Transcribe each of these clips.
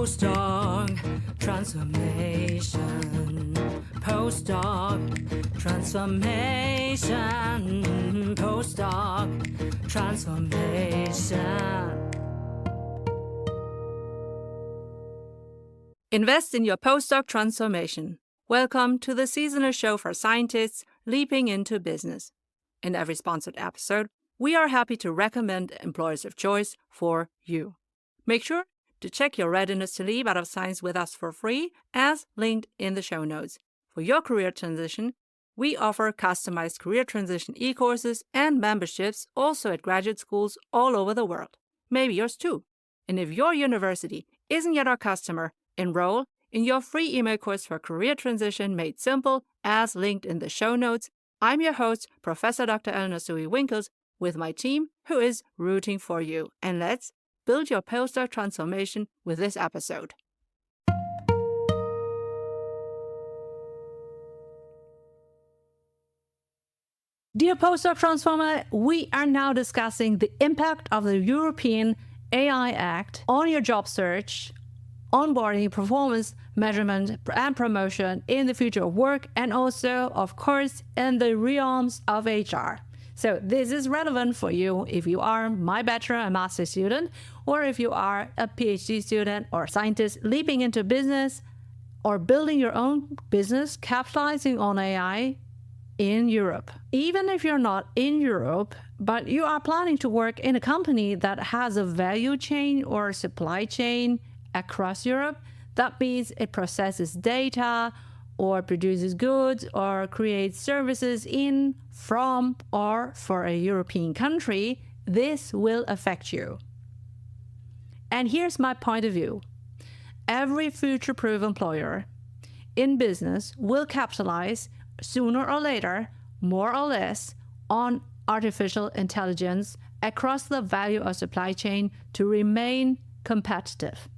PostdocTransformation. PostdocTransformation. PostdocTransformation. Invest in your postdoc transformation. Welcome to the seasonal show for scientists leaping into business. In every sponsored episode, we are happy to recommend employers of choice for you. Make sure to check your readiness to leap out of science with us for free, as linked in the show notes. For your career transition, we offer customized career transition e-courses and memberships also at graduate schools all over the world. Maybe yours too. And if your university isn't yet our customer, enroll in your free email course for career transition made simple, as linked in the show notes. I'm your host, Professor Dr. Eleonore Soei-Winkels, with my team who is rooting for you. And let's build your postdoc transformation with this episode. Dear postdoc transformer, we are now discussing the impact of the European AI Act on your job search, onboarding, performance measurement, and promotion in the future of work, and also, of course, in the realms of HR. So this is relevant for you if you are my bachelor and master student, or if you are a PhD student or scientist leaping into business or building your own business, capitalizing on AI in Europe. Even if you're not in Europe, but you are planning to work in a company that has a value chain or supply chain across Europe, that means it processes data or produces goods or creates services in, from, or for a European country, this will affect you. And here's my point of view. Every future-proof employer in business will capitalize sooner or later, more or less, on artificial intelligence across the value of supply chain to remain competitive.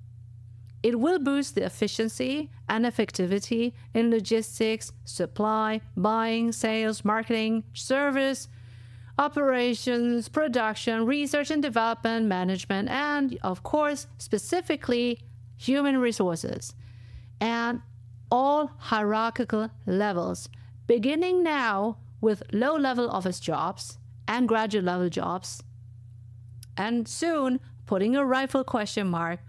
It will boost the efficiency and effectivity in logistics, supply, buying, sales, marketing, service, operations, production, research and development, management, and, of course, specifically human resources, and all hierarchical levels, beginning now with low-level office jobs and graduate-level jobs, and soon putting a rightful question mark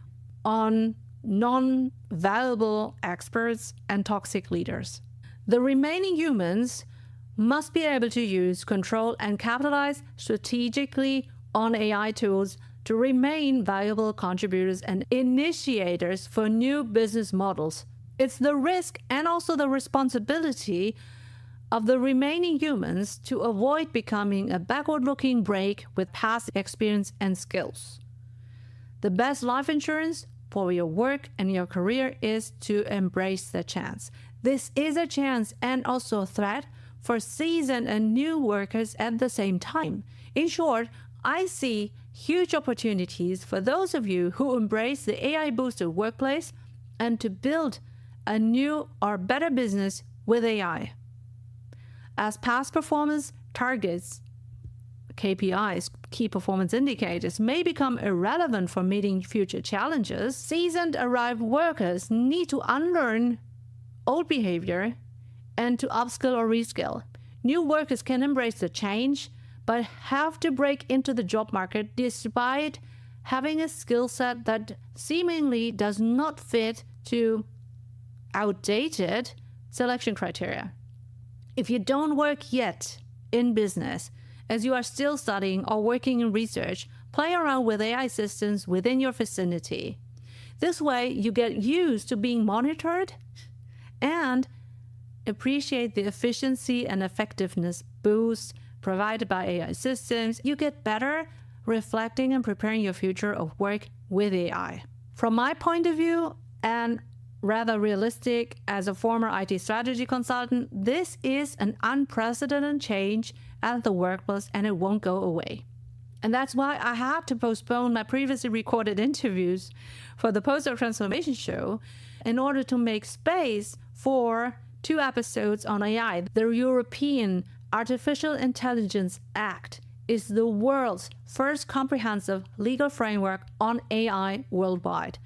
on non-valuable experts and toxic leaders. The remaining humans must be able to use, control, and capitalize strategically on AI tools to remain valuable contributors and initiators for new business models. It's the risk and also the responsibility of the remaining humans to avoid becoming a backward-looking break with past experience and skills. The best life insurance for your work and your career is to embrace the chance. This is a chance and also a threat for seasoned and new workers at the same time. In short, I see huge opportunities for those of you who embrace the AI-boosted workplace and to build a new or better business with AI. As past performance targets, KPIs, key performance indicators, may become irrelevant for meeting future challenges, seasoned arrived workers need to unlearn old behavior and to upskill or reskill. New workers can embrace the change, but have to break into the job market despite having a skill set that seemingly does not fit to outdated selection criteria. If you don't work yet in business, as you are still studying or working in research, play around with AI systems within your vicinity. This way, you get used to being monitored and appreciate the efficiency and effectiveness boost provided by AI systems. You get better reflecting and preparing your future of work with AI. From my point of view, and rather realistic as a former IT strategy consultant, this is an unprecedented change at the workplace, and it won't go away. And that's why I had to postpone my previously recorded interviews for the Postdoc Transformation show in order to make space for 2 episodes on AI. The European Artificial Intelligence Act is the world's first comprehensive legal framework on AI worldwide.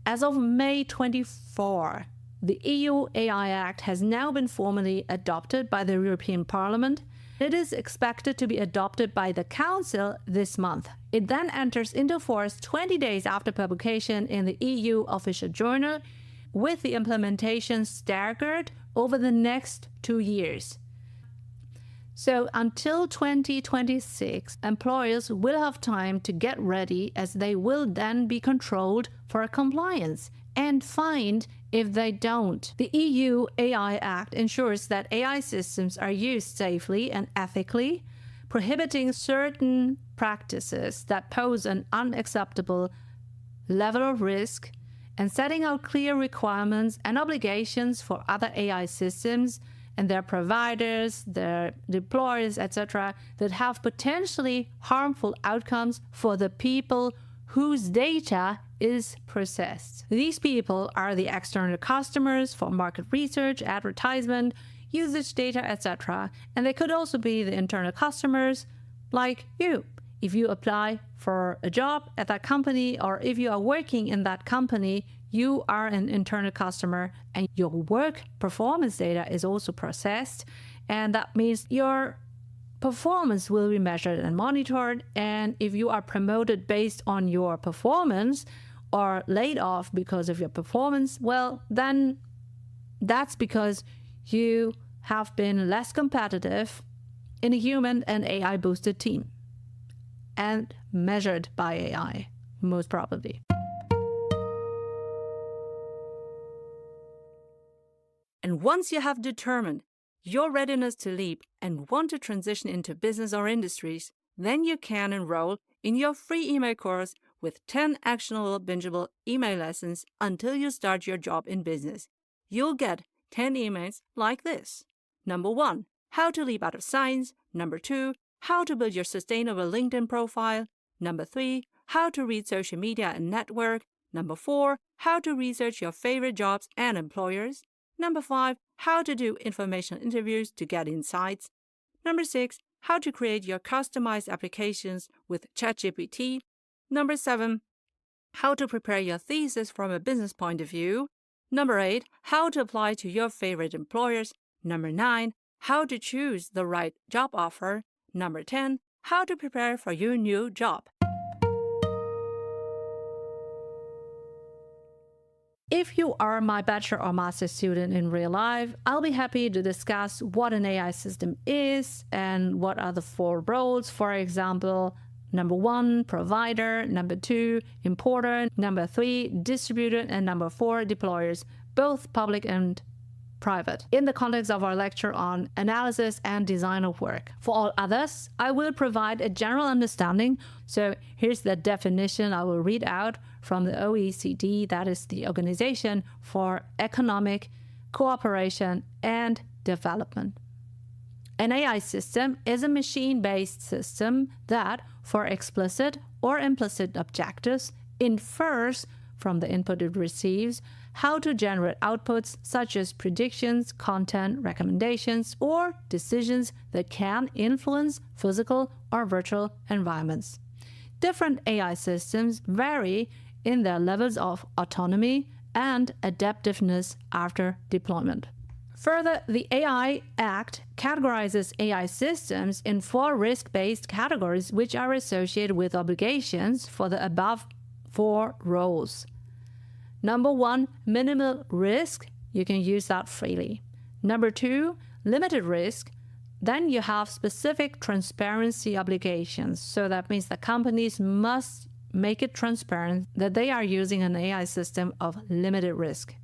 As of May 24, the EU AI Act has now been formally adopted by the European Parliament. It is expected to be adopted by the Council this month. It then enters into force 20 days after publication in the EU official journal, with the implementation staggered over the next 2 years. So until 2026, employers will have time to get ready, as they will then be controlled for compliance and fined if they don't. The EU AI Act ensures that AI systems are used safely and ethically, prohibiting certain practices that pose an unacceptable level of risk, and setting out clear requirements and obligations for other AI systems and their providers, their deployers, etc., that have potentially harmful outcomes for the people whose data is processed. These people are the external customers for market research, advertisement, usage data, etc. And they could also be the internal customers like you. If you apply for a job at that company, or if you are working in that company, you are an internal customer and your work performance data is also processed. And that means your performance will be measured and monitored. And if you are promoted based on your performance or laid off because of your performance, well, then that's because you have been less competitive in a human and AI boosted team, and measured by AI, most probably. And once you have determined your readiness to leap and want to transition into business or industries, then you can enroll in your free email course with 10 actionable, bingeable email lessons until you start your job in business. You'll get 10 emails like this. Number 1, how to leap out of science. Number 2, how to build your sustainable LinkedIn profile. Number 3, how to read social media and network. Number 4, how to research your favorite jobs and employers. Number 5, how to do informational interviews to get insights. Number 6, how to create your customized applications with ChatGPT. Number 7, how to prepare your thesis from a business point of view. Number 8, how to apply to your favorite employers. Number 9, how to choose the right job offer. Number 10, how to prepare for your new job. If you are my bachelor or master student in real life, I'll be happy to discuss what an AI system is and what are the 4 roles. For example, number 1, provider, number 2, importer, number 3, distributor, and number 4, deployers, both public and private, in the context of our lecture on analysis and design of work. For all others, I will provide a general understanding. So here's the definition I will read out from the OECD, that is the Organization for Economic Cooperation and Development. An AI system is a machine-based system that, for explicit or implicit objectives, infers from the input it receives how to generate outputs such as predictions, content, recommendations, or decisions that can influence physical or virtual environments. Different AI systems vary in their levels of autonomy and adaptiveness after deployment. Further, the AI Act categorizes AI systems in 4 risk-based categories, which are associated with obligations for the above 4 roles. Number 1, minimal risk. You can use that freely. Number 2, limited risk. Then you have specific transparency obligations. So that means the companies must make it transparent that they are using an AI system of limited risk.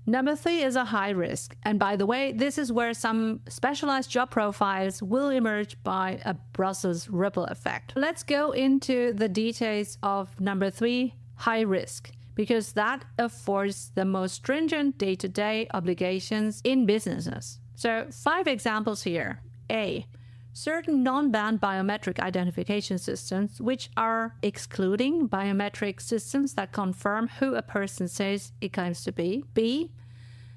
Number 3 is a high risk. And by the way, this is where some specialized job profiles will emerge by a Brussels ripple effect. Let's go into the details of number 3, high risk, because that affords the most stringent day-to-day obligations in businesses. So 5 examples here. A, certain non-banned biometric identification systems, which are excluding biometric systems that confirm who a person says it claims to be. B,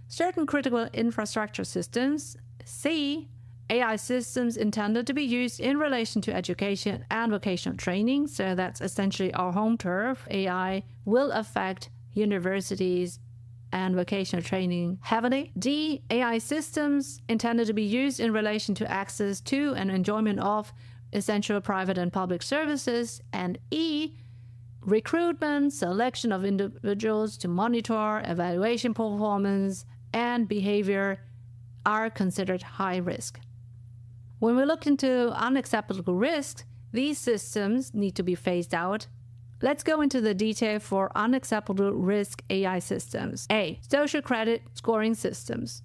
certain critical infrastructure systems. C, AI systems intended to be used in relation to education and vocational training. So that's essentially our home turf. AI will affect universities and vocational training heavily. D, AI systems intended to be used in relation to access to and enjoyment of essential private and public services. And E, recruitment, selection of individuals to monitor, evaluation performance, and behavior are considered high risk. When we look into unacceptable risks, these systems need to be phased out. Let's go into the detail for unacceptable risk AI systems. A, social credit scoring systems.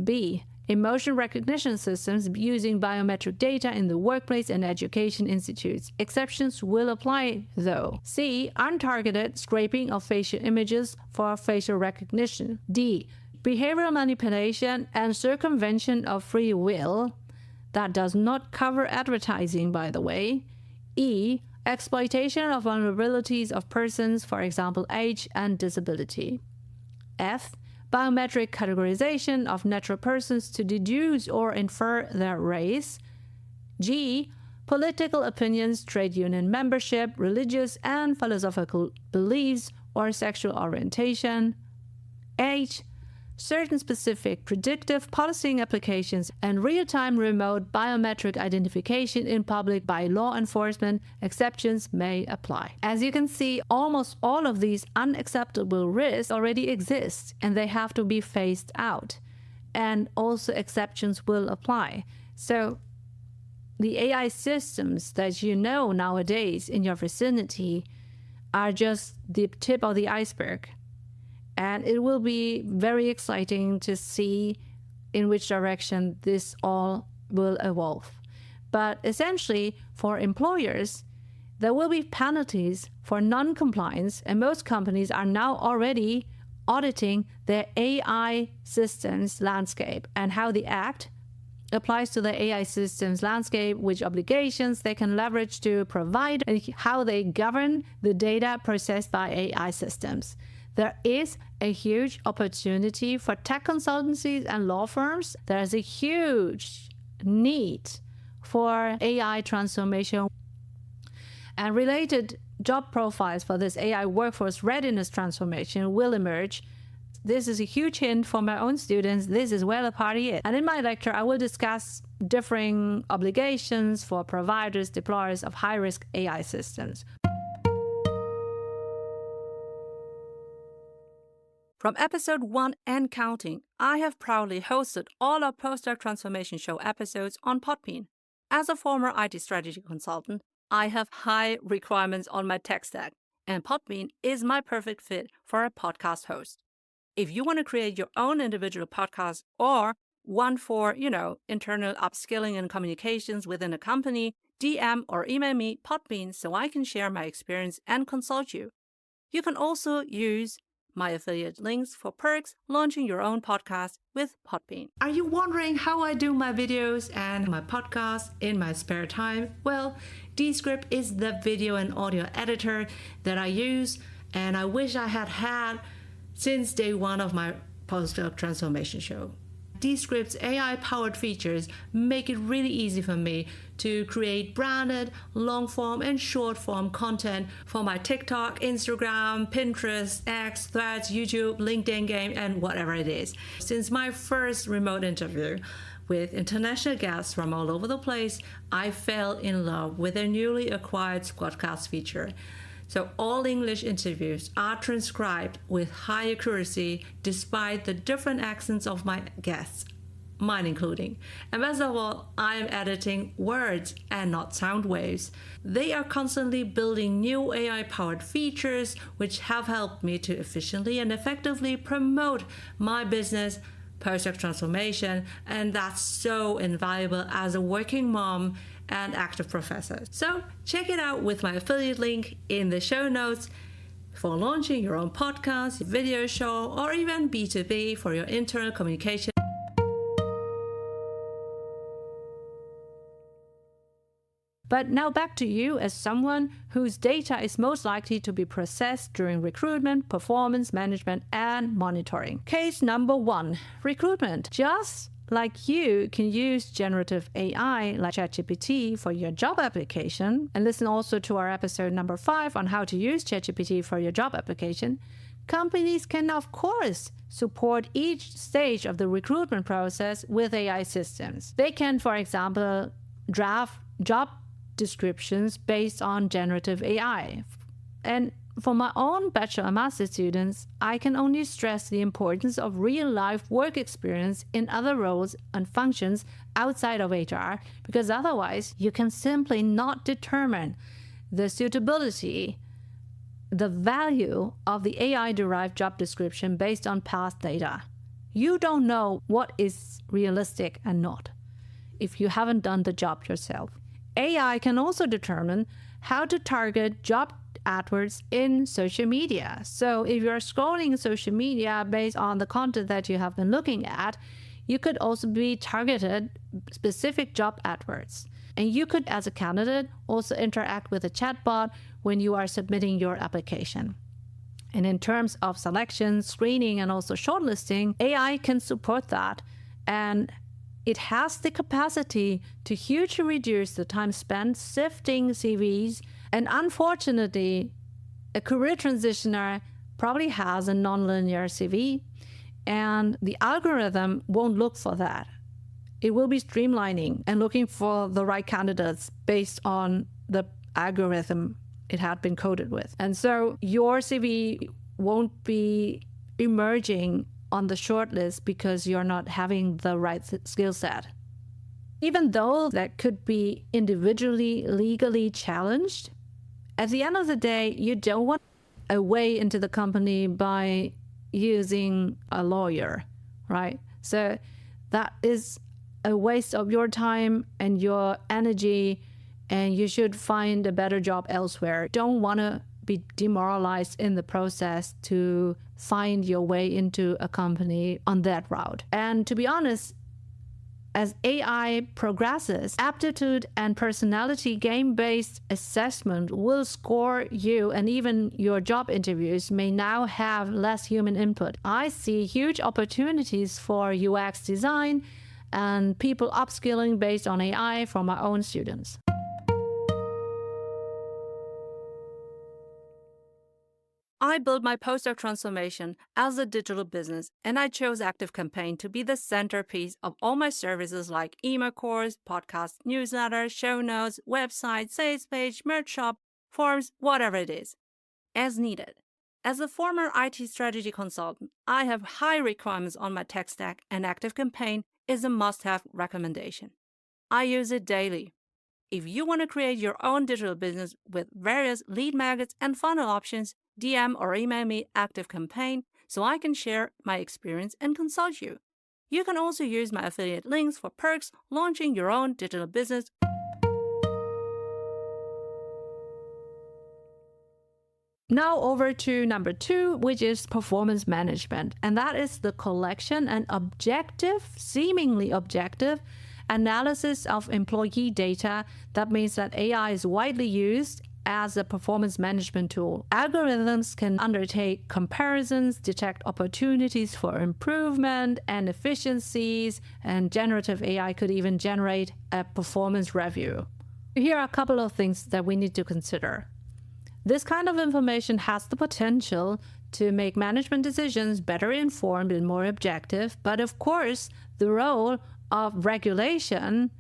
B, emotion recognition systems using biometric data in the workplace and education institutes. Exceptions will apply though. C, untargeted scraping of facial images for facial recognition. D, behavioral manipulation and circumvention of free will. That does not cover advertising, by the way. E, exploitation of vulnerabilities of persons, for example, age and disability. F, biometric categorization of natural persons to deduce or infer their race. G, political opinions, trade union membership, religious and philosophical beliefs, or sexual orientation. H, certain specific predictive policing applications and real-time remote biometric identification in public by law enforcement. Exceptions may apply. As you can see, almost all of these unacceptable risks already exist and they have to be phased out. And also exceptions will apply. So the AI systems that you know nowadays in your vicinity are just the tip of the iceberg. And it will be very exciting to see in which direction this all will evolve. But essentially, for employers, there will be penalties for non-compliance, and most companies are now already auditing their AI systems landscape and how the Act applies to the AI systems landscape, which obligations they can leverage to provide, and how they govern the data processed by AI systems. There is a huge opportunity for tech consultancies and law firms. There is a huge need for AI transformation. And related job profiles for this AI workforce readiness transformation will emerge. This is a huge hint for my own students. This is where the party is. And in my lecture, I will discuss differing obligations for providers, deployers of high-risk AI systems. From episode 1 and counting, I have proudly hosted all our Postdoc Transformation Show episodes on Podbean. As a former IT strategy consultant, I have high requirements on my tech stack, and Podbean is my perfect fit for a podcast host. If you want to create your own individual podcast or one for, internal upskilling and communications within a company, DM or email me Podbean so I can share my experience and consult you. You can also use my affiliate links for perks launching your own podcast with Podbean. Are you wondering how I do my videos and my podcast in my spare time? Well, Descript is the video and audio editor that I use, and I wish I had since day one of my Postdoc Transformation Show. Descript's AI-powered features make it really easy for me to create branded, long-form and short-form content for my TikTok, Instagram, Pinterest, X, Threads, YouTube, LinkedIn game, and whatever it is. Since my first remote interview with international guests from all over the place, I fell in love with their newly acquired Squadcast feature. So all English interviews are transcribed with high accuracy despite the different accents of my guests, mine including. And best of all, I am editing words and not sound waves. They are constantly building new AI-powered features which have helped me to efficiently and effectively promote my business, Postdoc Transformation, and that's so invaluable as a working mom and active professor. So check it out with my affiliate link in the show notes for launching your own podcast, video show, or even B2B for your internal communication. But now back to you as someone whose data is most likely to be processed during recruitment, performance management, and monitoring. Case number 1, recruitment. Just like you can use generative AI like ChatGPT for your job application, and listen also to our episode number 5 on how to use ChatGPT for your job application, companies can, of course, support each stage of the recruitment process with AI systems. They can, for example, draft job descriptions based on generative AI. And for my own bachelor and master students, I can only stress the importance of real-life work experience in other roles and functions outside of HR, because otherwise you can simply not determine the suitability, the value of the AI-derived job description based on past data. You don't know what is realistic and not if you haven't done the job yourself. AI can also determine how to target job AdWords in social media. So if you're scrolling social media based on the content that you have been looking at, you could also be targeted specific job AdWords. And you could, as a candidate, also interact with a chatbot when you are submitting your application. And in terms of selection, screening, and also shortlisting, AI can support that. And it has the capacity to hugely reduce the time spent sifting CVs. And unfortunately, a career transitioner probably has a nonlinear CV, and the algorithm won't look for that. It will be streamlining and looking for the right candidates based on the algorithm it had been coded with. And so your CV won't be emerging on the shortlist because you're not having the right skill set. Even though that could be individually legally challenged, at the end of the day, you don't want a way into the company by using a lawyer, right? So that is a waste of your time and your energy, and you should find a better job elsewhere. Don't want to be demoralized in the process to find your way into a company on that route. And to be honest, as AI progresses, aptitude and personality game-based assessment will score you, and even your job interviews may now have less human input. I see huge opportunities for UX design and people upskilling based on AI for my own students. I built my postdoc transformation as a digital business, and I chose ActiveCampaign to be the centerpiece of all my services like email course, podcast, newsletter, show notes, website, sales page, merch shop, forms, whatever it is, as needed. As a former IT strategy consultant, I have high requirements on my tech stack, and ActiveCampaign is a must-have recommendation. I use it daily. If you want to create your own digital business with various lead magnets and funnel options, DM or email me ActiveCampaign so I can share my experience and consult you. You can also use my affiliate links for perks launching your own digital business. Now over to number 2, which is performance management. And that is the collection and seemingly objective, analysis of employee data. That means that AI is widely used as a performance management tool. Algorithms can undertake comparisons, detect opportunities for improvement and efficiencies, and generative AI could even generate a performance review. Here are a couple of things that we need to consider. This kind of information has the potential to make management decisions better informed and more objective, but of course, the role of regulation,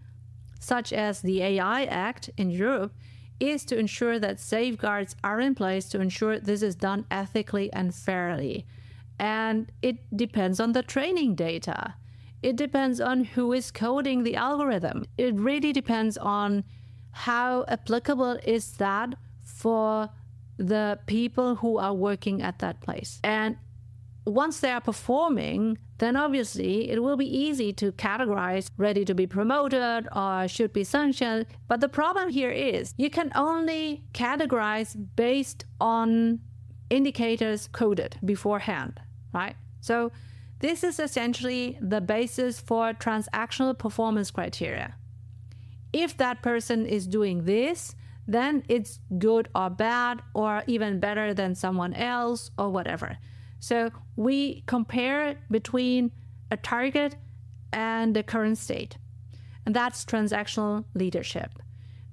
such as the AI Act in Europe, is to ensure that safeguards are in place to ensure this is done ethically and fairly. And it depends on the training data. It depends on who is coding the algorithm. It really depends on how applicable is that for the people who are working at that place. And once they are performing, then obviously it will be easy to categorize ready to be promoted or should be sanctioned. But the problem here is you can only categorize based on indicators coded beforehand, right? So this is essentially the basis for transactional performance criteria. If that person is doing this, then it's good or bad or even better than someone else or whatever. So we compare between a target and the current state. And that's transactional leadership.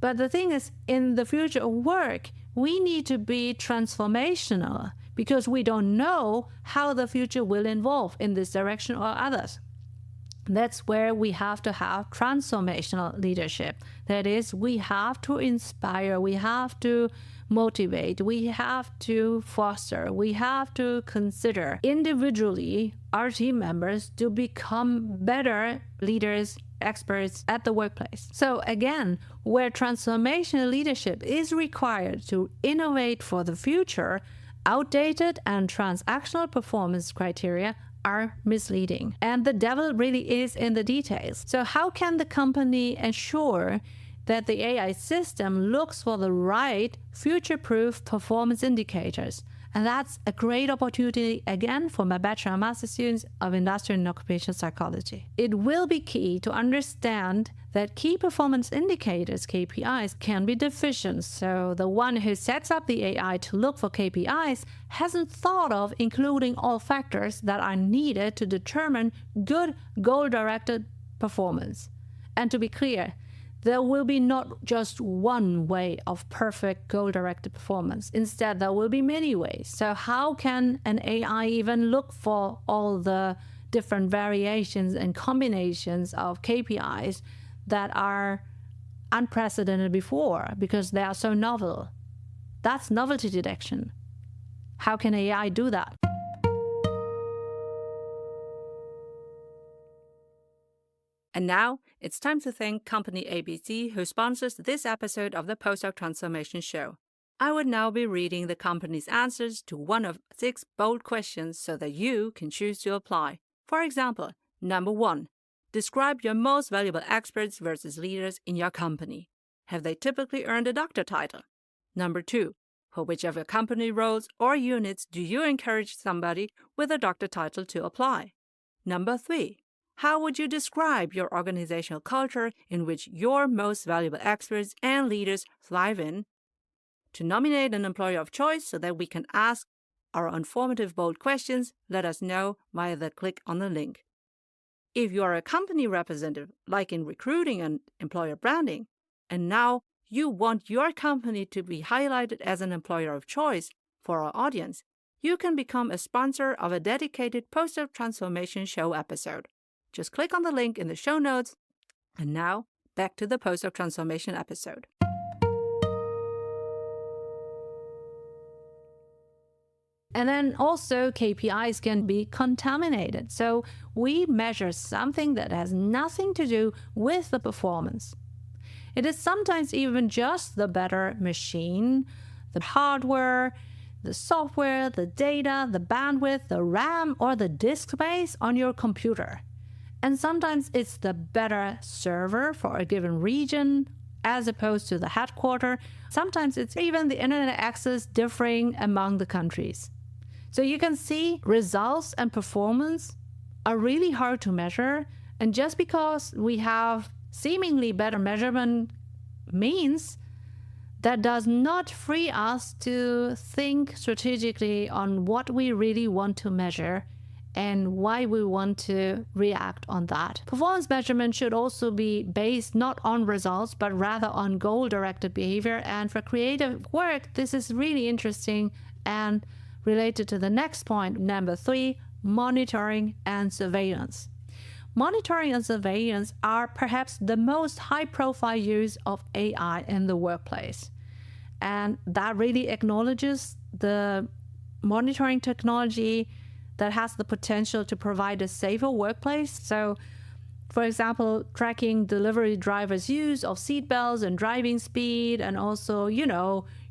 But the thing is, in the future of work, we need to be transformational because we don't know how the future will evolve in this direction or others. That's where we have to have transformational leadership. That is, we have to inspire, we have to motivate, we have to foster, we have to consider individually our team members to become better leaders, experts at the workplace. So again, where transformational leadership is required to innovate for the future, outdated and transactional performance criteria are misleading. And the devil really is in the details. So how can the company ensure that the AI system looks for the right future-proof performance indicators? And that's a great opportunity, again, for my bachelor and master students of industrial and occupational psychology. It will be key to understand that key performance indicators, KPIs, can be deficient. So the one who sets up the AI to look for KPIs hasn't thought of including all factors that are needed to determine good goal-directed performance. And to be clear, there will be not just one way of perfect goal-directed performance. Instead, there will be many ways. So how can an AI even look for all the different variations and combinations of KPIs that are unprecedented before because they are so novel? That's novelty detection. How can AI do that? And now, it's time to thank Company ABC, who sponsors this episode of the Postdoc Transformation Show. I would now be reading the company's answers to one of 6 bold questions so that you can choose to apply. For example, number 1, describe your most valuable experts versus leaders in your company. Have they typically earned a doctor title? Number 2, for which of your company roles or units do you encourage somebody with a doctor title to apply? Number 3, how would you describe your organizational culture in which your most valuable experts and leaders thrive in? To nominate an employer of choice so that we can ask our informative bold questions, let us know via the click on the link. If you are a company representative, like in recruiting and employer branding, and now you want your company to be highlighted as an employer of choice for our audience, you can become a sponsor of a dedicated Postdoc Transformation Show episode. Just click on the link in the show notes. And now, back to the Postdoc Transformation episode. And then also KPIs can be contaminated. So we measure something that has nothing to do with the performance. It is sometimes even just the better machine, the hardware, the software, the data, the bandwidth, the RAM, or the disk space on your computer. And sometimes it's the better server for a given region as opposed to the headquarters. Sometimes it's even the internet access differing among the countries. So you can see results and performance are really hard to measure. And just because we have seemingly better measurement means, that does not free us to think strategically on what we really want to measure and why we want to react on that. Performance measurement should also be based not on results, but rather on goal-directed behavior. And for creative work, this is really interesting and related to the next point, number 3, monitoring and surveillance. Monitoring and surveillance are perhaps the most high-profile use of AI in the workplace. And that really acknowledges the monitoring technology that has the potential to provide a safer workplace. So, for example, tracking delivery drivers' use of seatbelts and driving speed, and also,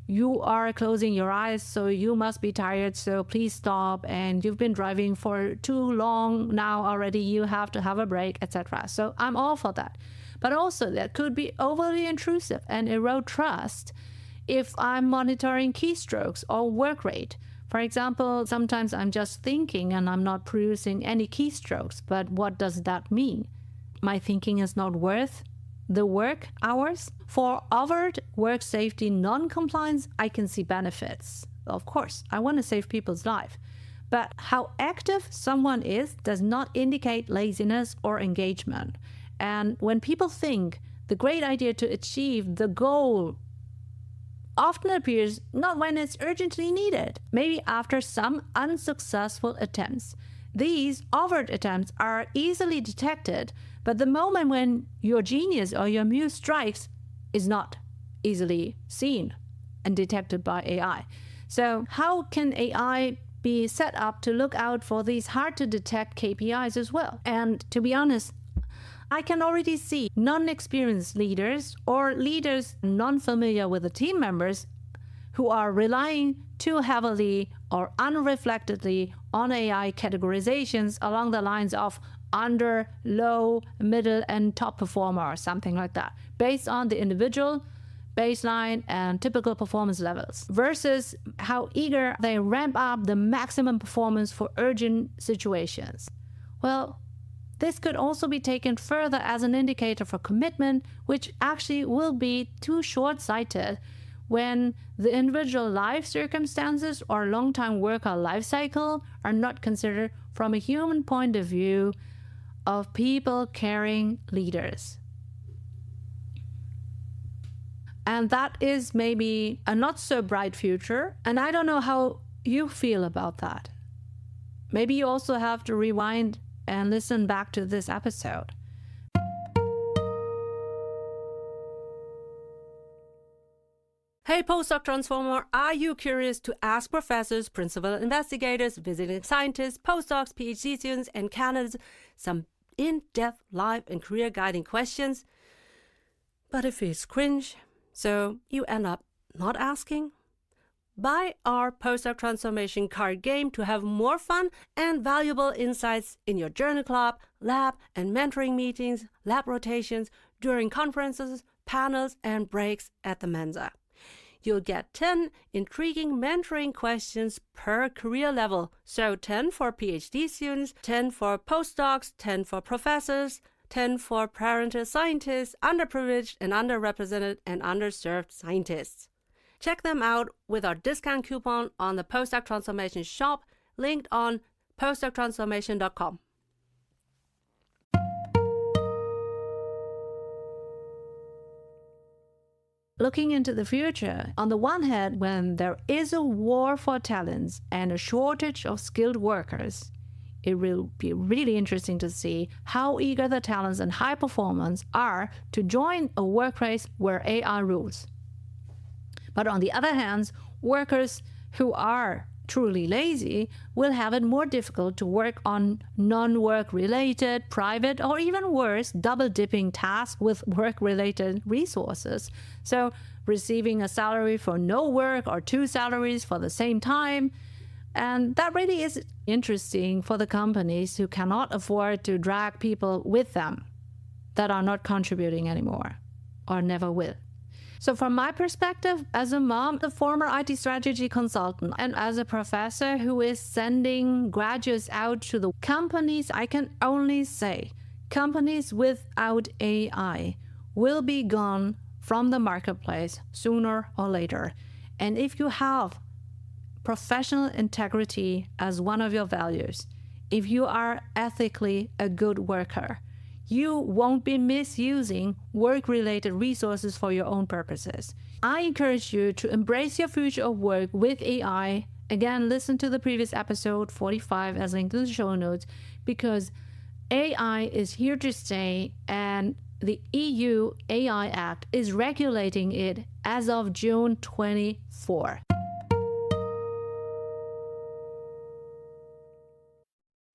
you are closing your eyes, so you must be tired, so please stop, and you've been driving for too long now already, you have to have a break, etc. So I'm all for that. But also that could be overly intrusive and erode trust if I'm monitoring keystrokes or work rate. For example, sometimes I'm just thinking and I'm not producing any keystrokes, but what does that mean? My thinking is not worth the work hours. For overt work safety non-compliance, I can see benefits. Of course, I want to save people's life. But how active someone is does not indicate laziness or engagement. And when people think the great idea to achieve the goal often appears not when it's urgently needed, maybe after some unsuccessful attempts. These overt attempts are easily detected, but the moment when your genius or your muse strikes is not easily seen and detected by AI. So how can AI be set up to look out for these hard-to-detect KPIs as well? And to be honest, I can already see non-experienced leaders or leaders non-familiar with the team members who are relying too heavily or unreflectedly on AI categorizations along the lines of under, low, middle, and top performer or something like that, based on the individual baseline and typical performance levels, versus how eager they ramp up the maximum performance for urgent situations. Well, this could also be taken further as an indicator for commitment, which actually will be too short-sighted when the individual life circumstances or long-time worker life cycle are not considered from a human point of view of people caring leaders. And that is maybe a not so bright future, and I don't know how you feel about that. Maybe you also have to rewind and listen back to this episode. Hey postdoc transformer, are you curious to ask professors, principal investigators, visiting scientists, postdocs, PhD students, and candidates some in-depth life and career guiding questions, but it feels cringe, so you end up not asking? Buy our postdoc transformation card game to have more fun and valuable insights in your journal club, lab, and mentoring meetings, lab rotations, during conferences, panels, and breaks at the Mensa. You'll get 10 intriguing mentoring questions per career level. So 10 for PhD students, 10 for postdocs, 10 for professors, 10 for parental scientists, underprivileged and underrepresented and underserved scientists. Check them out with our discount coupon on the Postdoc Transformation shop, linked on postdoctransformation.com. Looking into the future, on the one hand, when there is a war for talents and a shortage of skilled workers, it will be really interesting to see how eager the talents and high performance are to join a workplace where AI rules. But on the other hand, workers who are truly lazy will have it more difficult to work on non-work related, private, or even worse, double-dipping tasks with work-related resources. So receiving a salary for no work or two salaries for the same time. And that really is interesting for the companies who cannot afford to drag people with them that are not contributing anymore or never will. So from my perspective, as a mom, the former IT strategy consultant, and as a professor who is sending graduates out to the companies, I can only say companies without AI will be gone from the marketplace sooner or later. And if you have professional integrity as one of your values, if you are ethically a good worker, you won't be misusing work-related resources for your own purposes. I encourage you to embrace your future of work with AI. Again, listen to the previous episode 45 as linked in the show notes, because AI is here to stay, and the EU AI Act is regulating it as of June 24.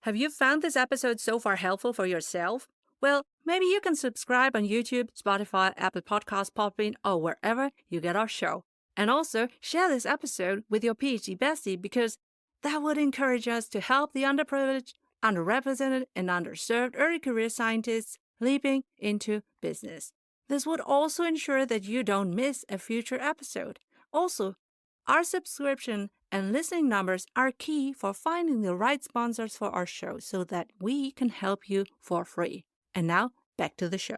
Have you found this episode so far helpful for yourself? Well, maybe you can subscribe on YouTube, Spotify, Apple Podcasts, Podbean, or wherever you get our show. And also share this episode with your PhD bestie, because that would encourage us to help the underprivileged, underrepresented, and underserved early career scientists leaping into business. This would also ensure that you don't miss a future episode. Also, our subscription and listening numbers are key for finding the right sponsors for our show so that we can help you for free. And now, back to the show.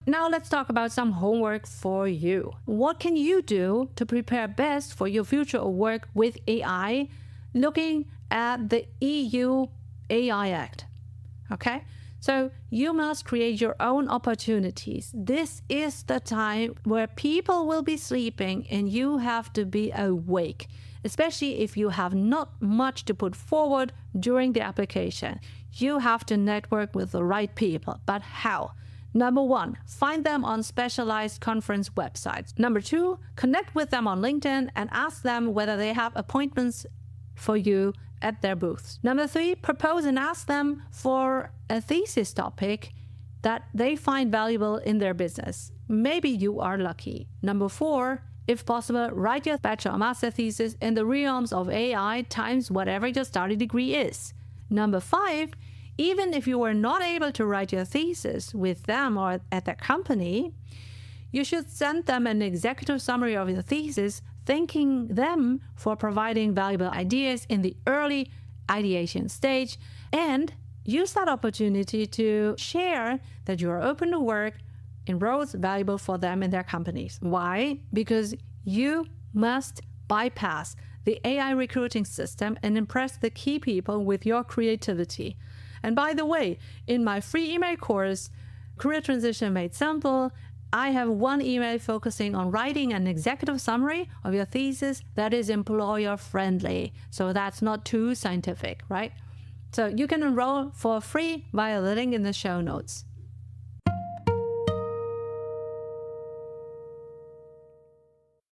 Now let's talk about some homework for you. What can you do to prepare best for your future of work with AI, looking at the EU AI Act? Okay, So you must create your own opportunities. This is the time where people will be sleeping and you have to be awake, especially if you have not much to put forward during the application. You have to network with the right people. But how? Number 1, find them on specialized conference websites. Number 2, connect with them on LinkedIn and ask them whether they have appointments for you at their booths. Number 3, propose and ask them for a thesis topic that they find valuable in their business. Maybe you are lucky. Number 4, if possible, write your bachelor or master thesis in the realms of AI times whatever your study degree is. Number 5, even if you were not able to write your thesis with them or at their company, you should send them an executive summary of your thesis, thanking them for providing valuable ideas in the early ideation stage, and use that opportunity to share that you are open to work in roles valuable for them in their companies. Why? Because you must bypass the AI recruiting system and impress the key people with your creativity. And by the way, in my free email course, Career Transition Made Simple, I have one email focusing on writing an executive summary of your thesis that is employer friendly. So that's not too scientific, right? So you can enroll for free via the link in the show notes.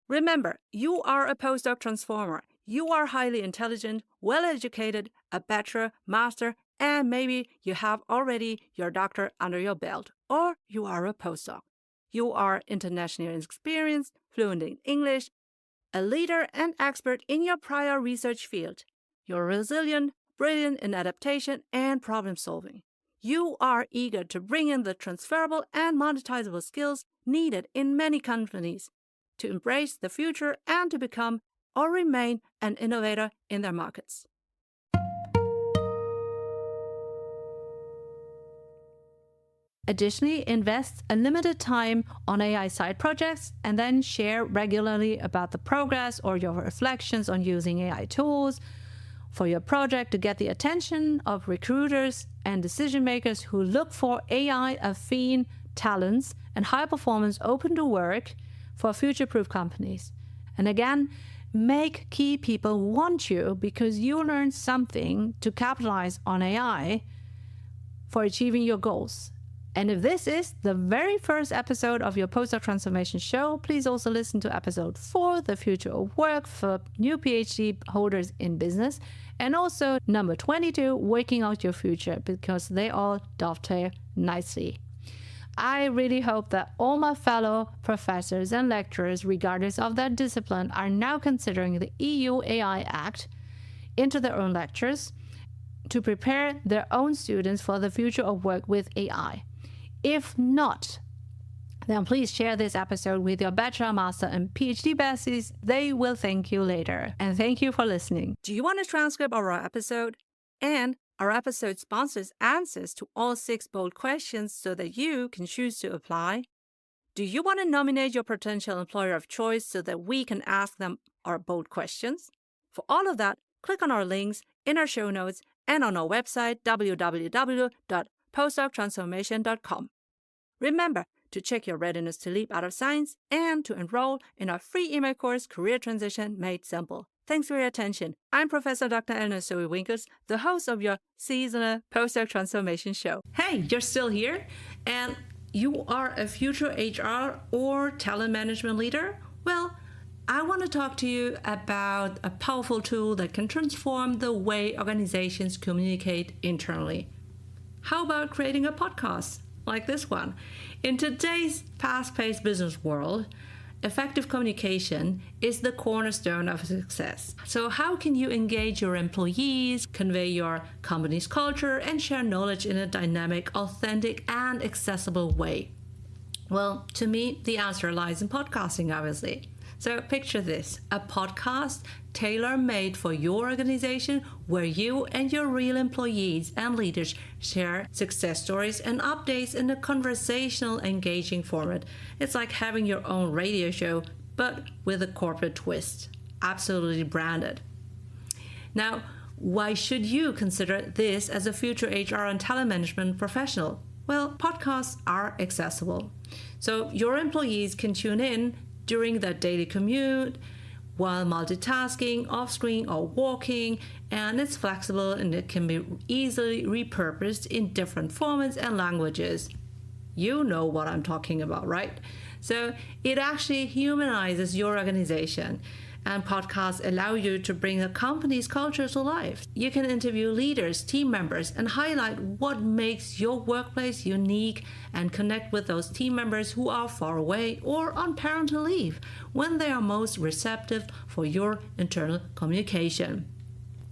Remember, you are a postdoc transformer. You are highly intelligent, well-educated, a bachelor, master, and maybe you have already your doctor under your belt, or you are a postdoc. You are internationally experienced, fluent in English, a leader and expert in your prior research field. You're resilient, brilliant in adaptation and problem solving. You are eager to bring in the transferable and monetizable skills needed in many companies to embrace the future and to become or remain an innovator in their markets. Additionally, invest a limited time on AI side projects and then share regularly about the progress or your reflections on using AI tools for your project to get the attention of recruiters and decision makers who look for AI-affine talents and high performance open to work for future-proof companies. And again, make key people want you because you learned something to capitalize on AI for achieving your goals. And if this is the very first episode of your Postdoc Transformation show, please also listen to episode 4, The Future of Work for New PhD Holders in Business, and also number 22, Working Out Your Future, because they all dovetail nicely. I really hope that all my fellow professors and lecturers, regardless of their discipline, are now considering the EU AI Act into their own lectures to prepare their own students for the future of work with AI. If not, then please share this episode with your bachelor, master, and PhD besties. They will thank you later. And thank you for listening. Do you want a transcript of our episode? And our episode sponsors answers to all 6 bold questions so that you can choose to apply? Do you want to nominate your potential employer of choice so that we can ask them our bold questions? For all of that, click on our links in our show notes and on our website, www.postdoctransformation.com. Remember to check your readiness to leap out of science and to enroll in our free email course, Career Transition Made Simple. Thanks for your attention. I'm Professor Dr. Eleonore Soei-Winkels, the host of your seasonal Postdoc Transformation show. Hey, you're still here? And you are a future HR or talent management leader? Well, I want to talk to you about a powerful tool that can transform the way organizations communicate internally. How about creating a podcast like this one? In today's fast-paced business world, effective communication is the cornerstone of success. So how can you engage your employees, convey your company's culture, and share knowledge in a dynamic, authentic, and accessible way? Well, to me, the answer lies in podcasting, obviously. So picture this, a podcast tailor-made for your organization where you and your real employees and leaders share success stories and updates in a conversational, engaging format. It's like having your own radio show, but with a corporate twist. Absolutely branded. Now, Why should you consider this as a future HR and talent management professional? Well, podcasts are accessible. So your employees can tune in during their daily commute, while multitasking, off-screen or walking, and it's flexible and it can be easily repurposed in different formats and languages. You know what I'm talking about, right? So it actually humanizes your organization, and podcasts allow you to bring a company's culture to life. You can interview leaders, team members, and highlight what makes your workplace unique and connect with those team members who are far away or on parental leave when they are most receptive for your internal communication.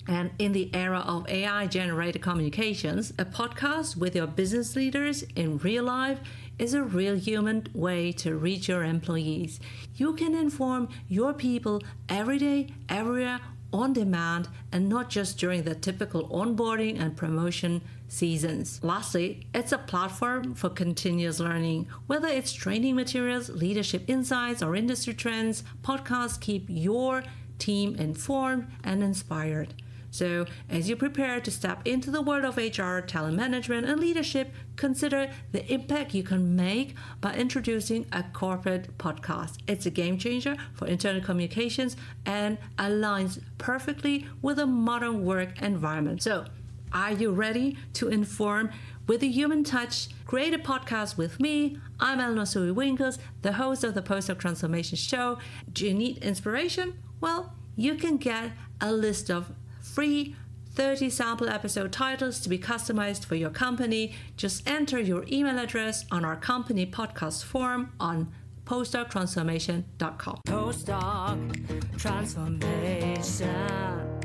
And in the era of AI-generated communications, a podcast with your business leaders in real life is a real human way to reach your employees. You can inform your people every day, everywhere, on demand, and not just during the typical onboarding and promotion seasons. Lastly, it's a platform for continuous learning. Whether it's training materials, leadership insights, or industry trends, podcasts keep your team informed and inspired. So, as you prepare to step into the world of HR, talent management, and leadership, consider the impact you can make by introducing a corporate podcast. It's a game changer for internal communications and aligns perfectly with a modern work environment. So, are you ready to inform with a human touch? Create a podcast with me. I'm Eleonore Soei-Winkels, the host of the PostdocTransformation show. Do you need inspiration? Well, you can get a list of free 30 sample episode titles to be customized for your company. Just enter your email address on our company podcast form on PostdocTransformation.com. Postdoc Transformation.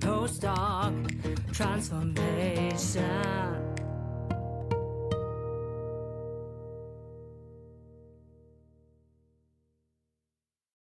Postdoc Transformation.